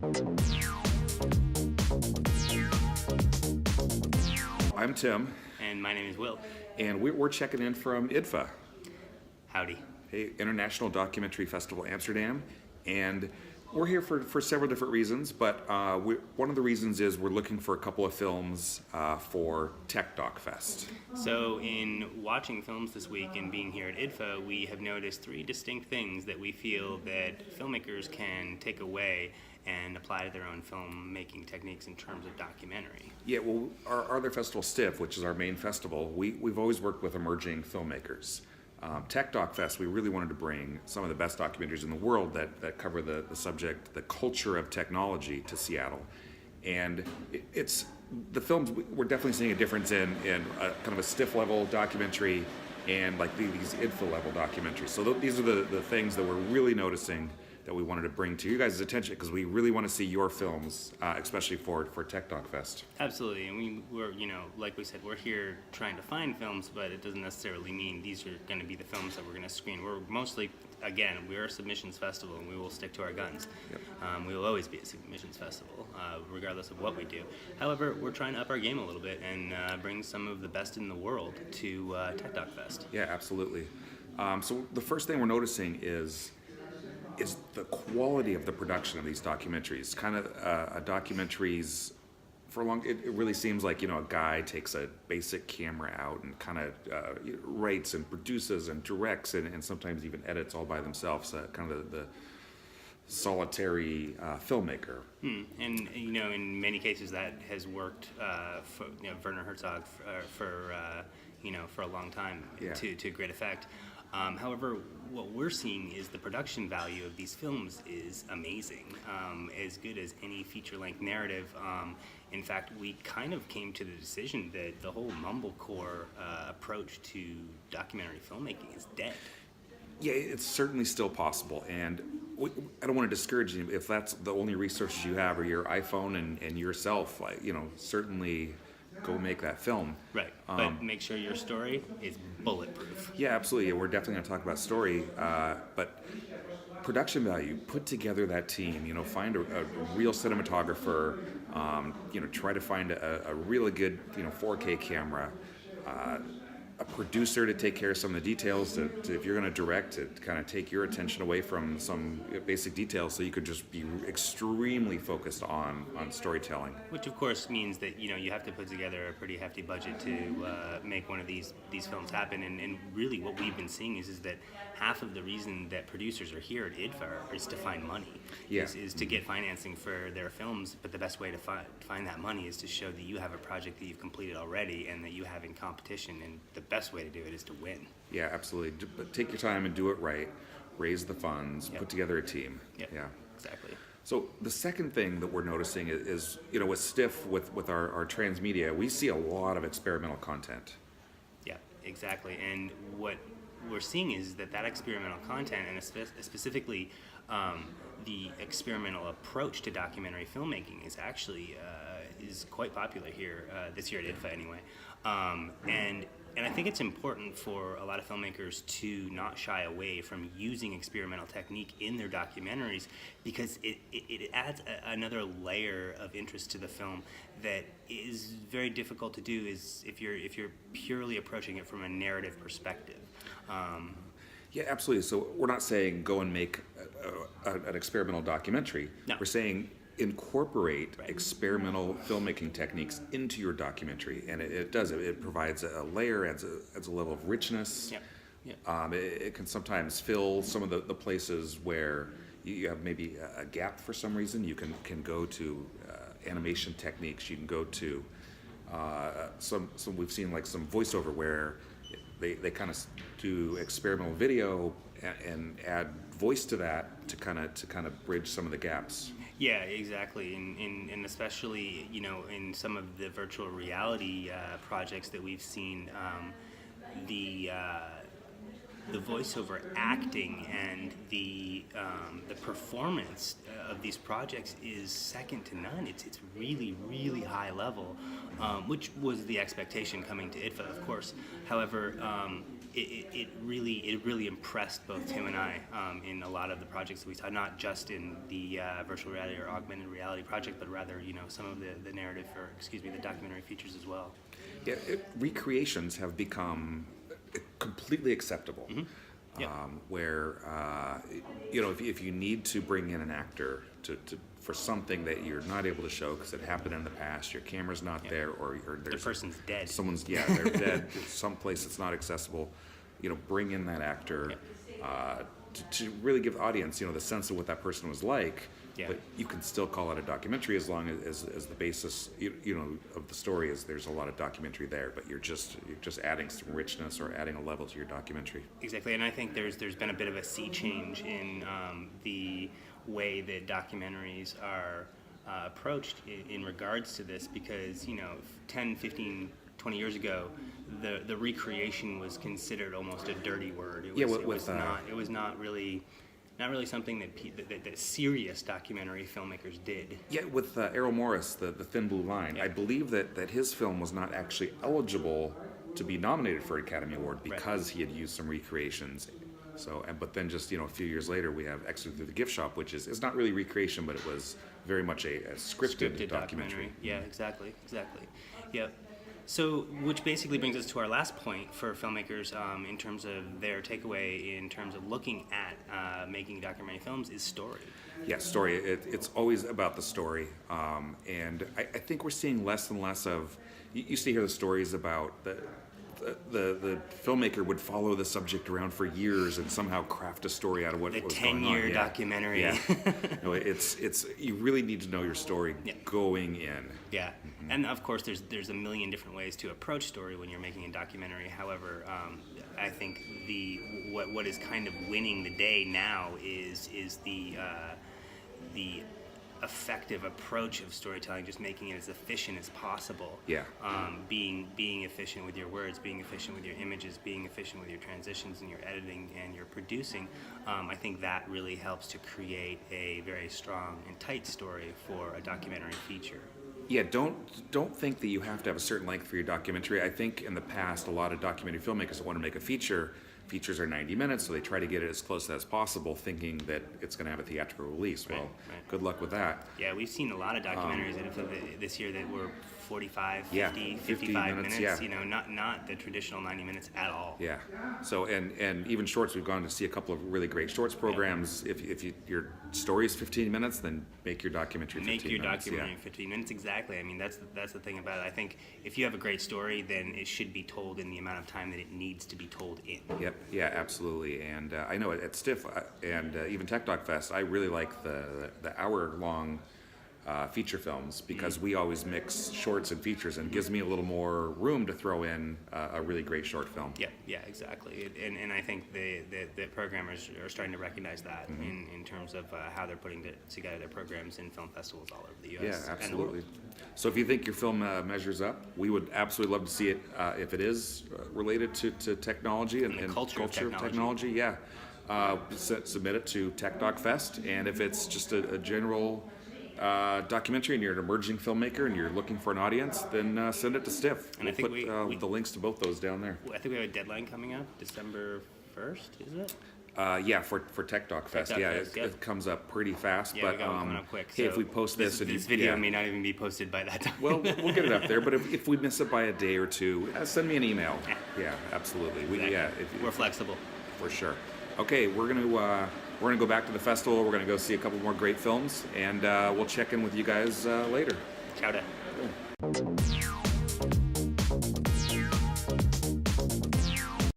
I'm Tim, And my name is Will. and we're checking in from IDFA, Howdy. International Documentary Festival Amsterdam, and we're here for several different reasons, but one of the reasons is we're looking for a couple of films for Tech Doc Fest. So, in watching films this week and being here at IDFA, we have noticed three distinct things that we feel that filmmakers can take away and apply to their own filmmaking techniques in terms of documentary. Yeah, well, our other festival, STIFF, which is our main festival, we've always worked with emerging filmmakers. Tech Doc Fest, we really wanted to bring some of the best documentaries in the world that cover the subject, the culture of technology, to Seattle. And it's the films, we're definitely seeing a difference in kind of a STIFF level documentary and like these IDFA level documentaries. So these are the things that we're really noticing that we wanted to bring to you guys' attention, because we really want to see your films, especially for Tech Doc Fest. Absolutely, and we're, like we said, we're here trying to find films, but it doesn't necessarily mean these are going to be the films that we're going to screen. We're mostly, again, we're a submissions festival, and we will stick to our guns. Yep. We will always be a submissions festival, regardless of what we do. However, we're trying to up our game a little bit and bring some of the best in the world to Tech Doc Fest. Yeah, absolutely. So the first thing we're noticing is the quality of the production of these documentaries. Kind of documentaries, for a long, it really seems like, a guy takes a basic camera out and kind of writes and produces and directs and sometimes even edits all by themselves. Kind of the solitary filmmaker. And in many cases that has worked for Werner Herzog for a long time. Yeah. To great effect. However, what we're seeing is the production value of these films is amazing, as good as any feature-length narrative. In fact, we kind of came to the decision that the whole mumblecore approach to documentary filmmaking is dead. Yeah, it's certainly still possible, and I don't want to discourage you if that's the only resources you have, or your iPhone and yourself. Certainly go make that film. Right, but make sure your story is bulletproof. Yeah, absolutely. We're definitely going to talk about story, but production value. Put together that team. Find a real cinematographer. Try to find a really good 4K camera. A producer to take care of some of the details. If you're going to direct, to kind of take your attention away from some basic details, so you could just be extremely focused on storytelling. Which of course means that you have to put together a pretty hefty budget to make one of these films happen. And really, what we've been seeing is that half of the reason that producers are here at IDFA is to find money. Yeah. Is to get financing for their films. But the best way to find that money is to show that you have a project that you've completed already and that you have in competition. And the best way to do it is to win. Yeah, absolutely. But take your time and do it right. Raise the funds. Yep. Put together a team. Yep. Yeah. Exactly. So the second thing that we're noticing is with STIFF, with our transmedia, we see a lot of experimental content. Yeah, exactly. And what we're seeing is that experimental content, and specifically the experimental approach to documentary filmmaking, is actually is quite popular here this year at IDFA anyway. And I think it's important for a lot of filmmakers to not shy away from using experimental technique in their documentaries, because it adds another layer of interest to the film that is very difficult to do is if you're purely approaching it from a narrative perspective. Yeah, absolutely. So we're not saying go and make an experimental documentary. No. We're saying incorporate experimental filmmaking techniques into your documentary, and it does. It provides a layer, adds a level of richness. Yeah. Yeah. It can sometimes fill some of the places where you have maybe a gap for some reason. You can go to animation techniques. You can go to some we've seen like some voiceover where they kind of do experimental video and add voice to that to kind of bridge some of the gaps. Yeah, exactly, and especially in some of the virtual reality projects that we've seen, the voiceover acting and the performance of these projects is second to none. It's really, really high level, which was the expectation coming to IDFA, of course. However, it really impressed both Tim and I in a lot of the projects that we saw, not just in the virtual reality or augmented reality project, but rather some of the narrative, or the documentary features as well. Yeah, recreations have become completely acceptable. Mm-hmm. Yep. Where if you need to bring in an actor for something that you're not able to show because it happened in the past, your camera's not there, or there's the person's dead. They're dead. Someplace that's not accessible. Bring in that actor to really give the audience the sense of what that person was like. Yeah. But you can still call it a documentary as long as the basis of the story is there's a lot of documentary there, but you're just adding some richness or adding a level to your documentary. Exactly, and I think there's been a bit of a sea change in the way that documentaries are approached in regards to this, because 10, 15, 20 years ago, the recreation was considered almost a dirty word. It was not really something that serious documentary filmmakers did. Yeah, with Errol Morris, the Thin Blue Line, Yeah. I believe that his film was not actually eligible to be nominated for an Academy Award because he had used some recreations. So, but then just a few years later, we have Exit Through the Gift Shop, which is not really recreation, but it was very much a scripted documentary. Yeah, exactly. Yep. So, which basically brings us to our last point for filmmakers in terms of their takeaway in terms of looking at making documentary films is story. Yeah, story. It's always about the story, and I think we're seeing less and less of. You used to hear the stories about the filmmaker would follow the subject around for years and somehow craft a story out of what was going on. The 10-year documentary. Yeah. No, it's you really need to know your story going in. Yeah, and of course there's a million different ways to approach story when you're making a documentary. However, I think what is kind of winning the day now is the effective approach of storytelling, just making it as efficient as possible. Yeah. Being efficient with your words, being efficient with your images, being efficient with your transitions and your editing and your producing. I think that really helps to create a very strong and tight story for a documentary feature. Yeah, don't think that you have to have a certain length for your documentary. I think in the past, a lot of documentary filmmakers that want to make a feature. Features are 90 minutes, so they try to get it as close as possible, thinking that it's going to have a theatrical release. Well, good luck with that. Yeah, we've seen a lot of documentaries this year that were 45, 50, 55 minutes. Yeah. Not the traditional 90 minutes at all. Yeah. So and even shorts, we've gone to see a couple of really great shorts programs. Yeah. If your story is 15 minutes, then make your documentary 15 minutes. Make your documentary 15 minutes, exactly. I mean, that's the thing about it. I think if you have a great story, then it should be told in the amount of time that it needs to be told in. Yep. Yeah, absolutely. And I know at Stiff and even Tech Doc Fest, I really like the hour-long feature films because we always mix shorts and features, and it gives me a little more room to throw in a really great short film. Yeah, exactly. And I think the programmers are starting to recognize that in terms of how they're putting together their programs in film festivals all over the U.S. Yeah, absolutely. So if you think your film measures up, we would absolutely love to see it if it is related to technology and culture of technology. Yeah, submit it to Tech Doc Fest, and if it's just a general documentary and you're an emerging filmmaker and you're looking for an audience, then send it to Stiff. And I think put the links to both those down there. I think we have a deadline coming up, December 1st, is it? Yeah, for Tech Doc Fest. It comes up pretty fast. Yeah, but we got one coming up quick. Hey, so if we post this, this video may not even be posted by that time. Well, we'll get it up there. But if we miss it by a day or two, send me an email. Yeah, absolutely. Exactly. We're flexible. For sure. Okay, we're gonna go back to the festival. We're gonna go see a couple more great films, and we'll check in with you guys later. Ciao.